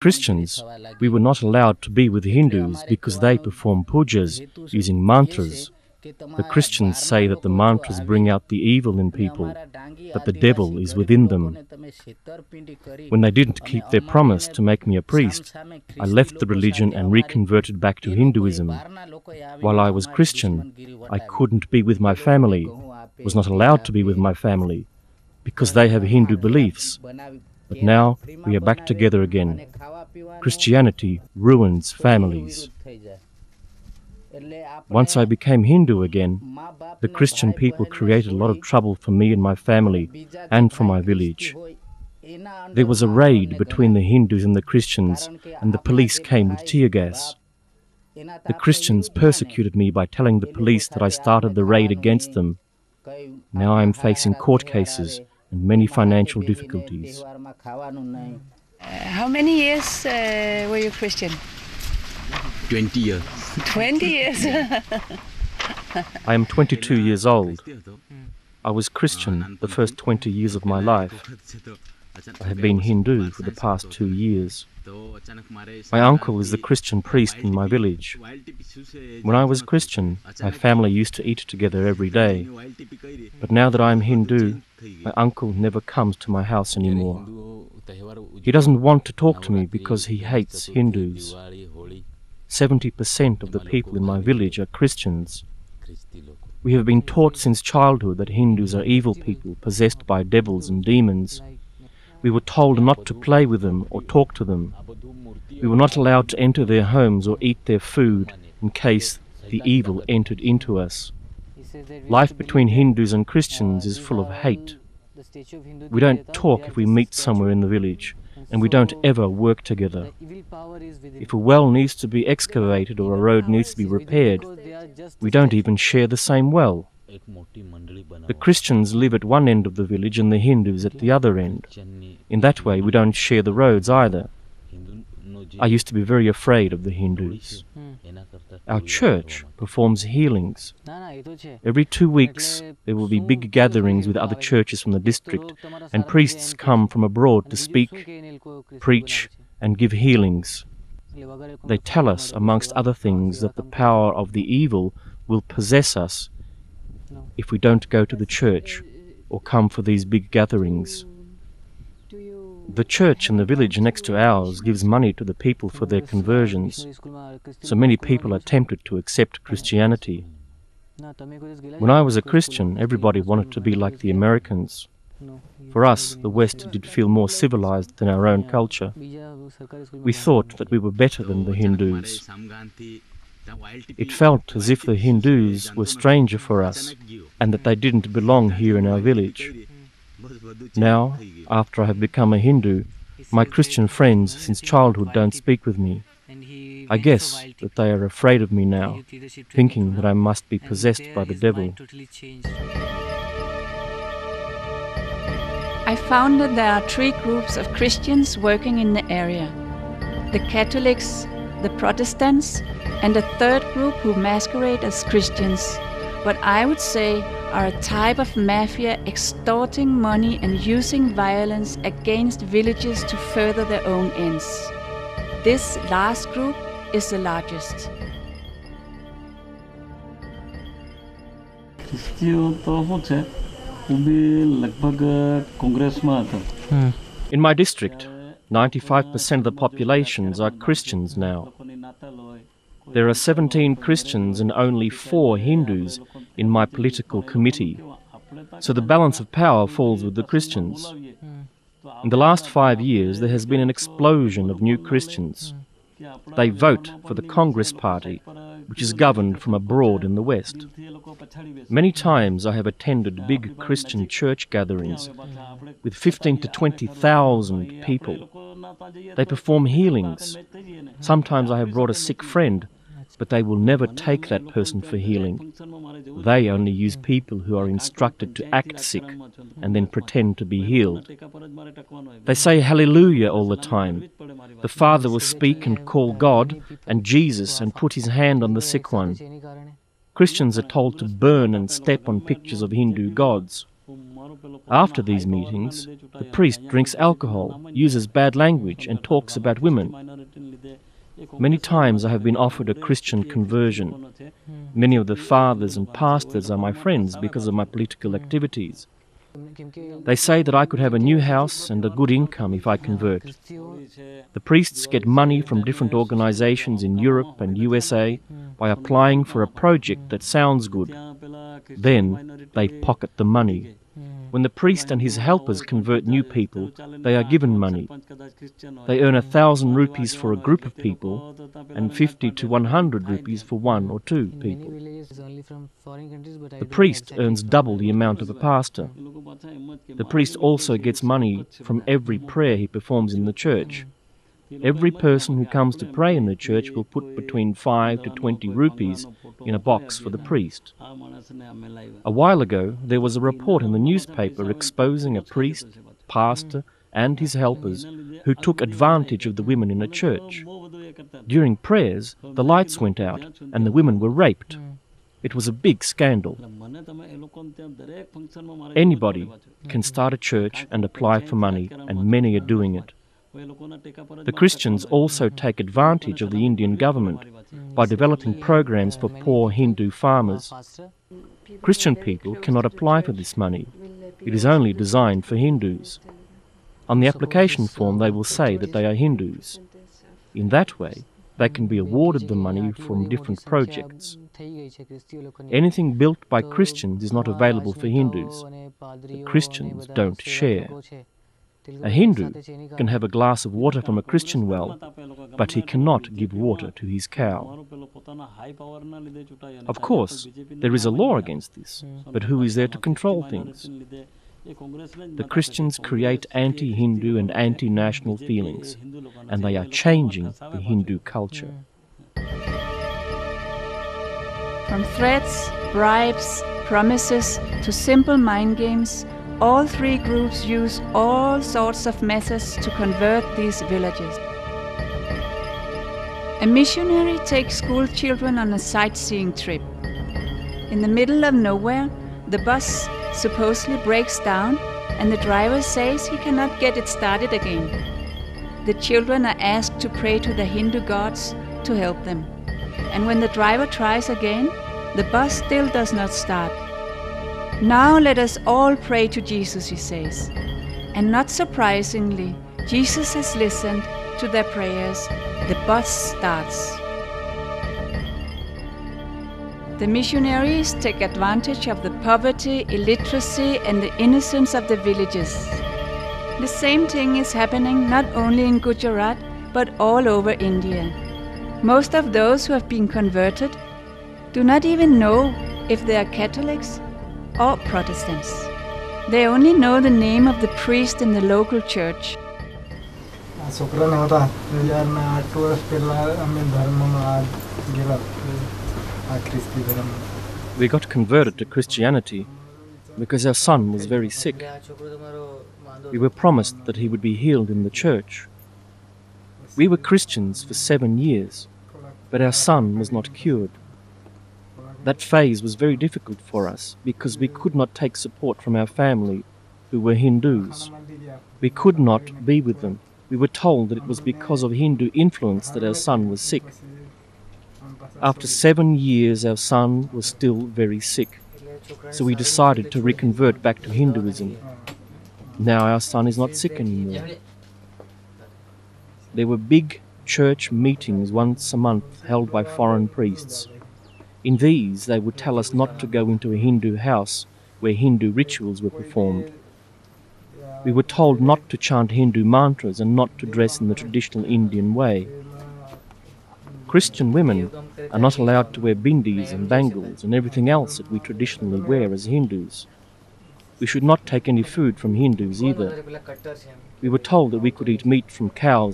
Christians, we were not allowed to be with Hindus because they perform pujas using mantras. The Christians say that the mantras bring out the evil in people, that the devil is within them. When they didn't keep their promise to make me a priest, I left the religion and reconverted back to Hinduism. While I was Christian, I couldn't be with my family, was not allowed to be with my family, because they have Hindu beliefs. But now we are back together again. Christianity ruins families. Once I became Hindu again, the Christian people created a lot of trouble for me and my family and for my village. There was a raid between the Hindus and the Christians, and the police came with tear gas. The Christians persecuted me by telling the police that I started the raid against them. Now I am facing court cases and many financial difficulties. How many years were you Christian? 20 years. 20 years? I am 22 years old. I was Christian the first 20 years of my life. I have been Hindu for the past 2 years. My uncle is the Christian priest in my village. When I was Christian, my family used to eat together every day. But now that I am Hindu, my uncle never comes to my house anymore. He doesn't want to talk to me because he hates Hindus. 70% of the people in my village are Christians. We have been taught since childhood that Hindus are evil people possessed by devils and demons. We were told not to play with them or talk to them. We were not allowed to enter their homes or eat their food in case the evil entered into us. Life between Hindus and Christians is full of hate. We don't talk if we meet somewhere in the village, and we don't ever work together. If a well needs to be excavated or a road needs to be repaired, we don't even share the same well. The Christians live at one end of the village and the Hindus at the other end. In that way, we don't share the roads either. I used to be very afraid of the Hindus. Our church performs healings. Every 2 weeks, there will be big gatherings with other churches from the district, and priests come from abroad to speak, preach, and give healings. They tell us, amongst other things, that the power of the evil will possess us if we don't go to the church or come for these big gatherings. The church in the village next to ours gives money to the people for their conversions, so many people are tempted to accept Christianity. When I was a Christian, everybody wanted to be like the Americans. For us, the West did feel more civilized than our own culture. We thought that we were better than the Hindus. It felt as if the Hindus were stranger for us and that they didn't belong here in our village. Now, after I have become a Hindu, my Christian friends since childhood don't speak with me. I guess that they are afraid of me now, thinking that I must be possessed by the devil. I found that there are 3 groups of Christians working in the area: the Catholics, the Protestants, and a 3rd group who masquerade as Christians, but I would say are a type of mafia extorting money and using violence against villages to further their own ends. This last group is the largest. In my district, 95% of the populations are Christians now. There are 17 Christians and only 4 Hindus in my political committee, so the balance of power falls with the Christians. In the last 5 years, there has been an explosion of new Christians. They vote for the Congress Party, which is governed from abroad in the West. Many times I have attended big Christian church gatherings with 15 to 20,000 people. They perform healings. Sometimes I have brought a sick friend, but they will never take that person for healing. They only use people who are instructed to act sick and then pretend to be healed. They say hallelujah all the time. The Father will speak and call God and Jesus and put his hand on the sick one. Christians are told to burn and step on pictures of Hindu gods. After these meetings, the priest drinks alcohol, uses bad language, and talks about women. Many times I have been offered a Christian conversion. Many of the fathers and pastors are my friends because of my political activities. They say that I could have a new house and a good income if I convert. The priests get money from different organizations in Europe and USA by applying for a project that sounds good. Then they pocket the money. When the priest and his helpers convert new people, they are given money. They earn 1,000 rupees for a group of people and 50 to 100 rupees for one or two people. The priest earns double the amount of a pastor. The priest also gets money from every prayer he performs in the church. Every person who comes to pray in the church will put between 5 to 20 rupees in a box for the priest. A while ago, there was a report in the newspaper exposing a priest, pastor, and his helpers who took advantage of the women in a church. During prayers, the lights went out and the women were raped. It was a big scandal. Anybody can start a church and apply for money, and many are doing it. The Christians also take advantage of the Indian government by developing programs for poor Hindu farmers. Christian people cannot apply for this money. It is only designed for Hindus. On the application form they will say that they are Hindus. In that way, they can be awarded the money from different projects. Anything built by Christians is not available for Hindus. The Christians don't share. A Hindu can have a glass of water from a Christian well, but he cannot give water to his cow. Of course, there is a law against this, but who is there to control things? The Christians create anti-Hindu and anti-national feelings, and they are changing the Hindu culture. From threats, bribes, promises to simple mind games, all three groups use all sorts of methods to convert these villages. A missionary takes school children on a sightseeing trip. In the middle of nowhere, the bus supposedly breaks down and the driver says he cannot get it started again. The children are asked to pray to the Hindu gods to help them. And when the driver tries again, the bus still does not start. Now let us all pray to Jesus, he says. And not surprisingly, Jesus has listened to their prayers. The bus starts. The missionaries take advantage of the poverty, illiteracy, and the innocence of the villages. The same thing is happening not only in Gujarat, but all over India. Most of those who have been converted do not even know if they are Catholics or Protestants. They only know the name of the priest in the local church. We got converted to Christianity because our son was very sick. We were promised that he would be healed in the church. We were Christians for 7 years, but our son was not cured. That phase was very difficult for us because we could not take support from our family, who were Hindus. We could not be with them. We were told that it was because of Hindu influence that our son was sick. After 7 years, our son was still very sick, so we decided to reconvert back to Hinduism. Now our son is not sick anymore. There were big church meetings once a month held by foreign priests. In these, they would tell us not to go into a Hindu house where Hindu rituals were performed. We were told not to chant Hindu mantras and not to dress in the traditional Indian way. Christian women are not allowed to wear bindis and bangles and everything else that we traditionally wear as Hindus. We should not take any food from Hindus either. We were told that we could eat meat from cows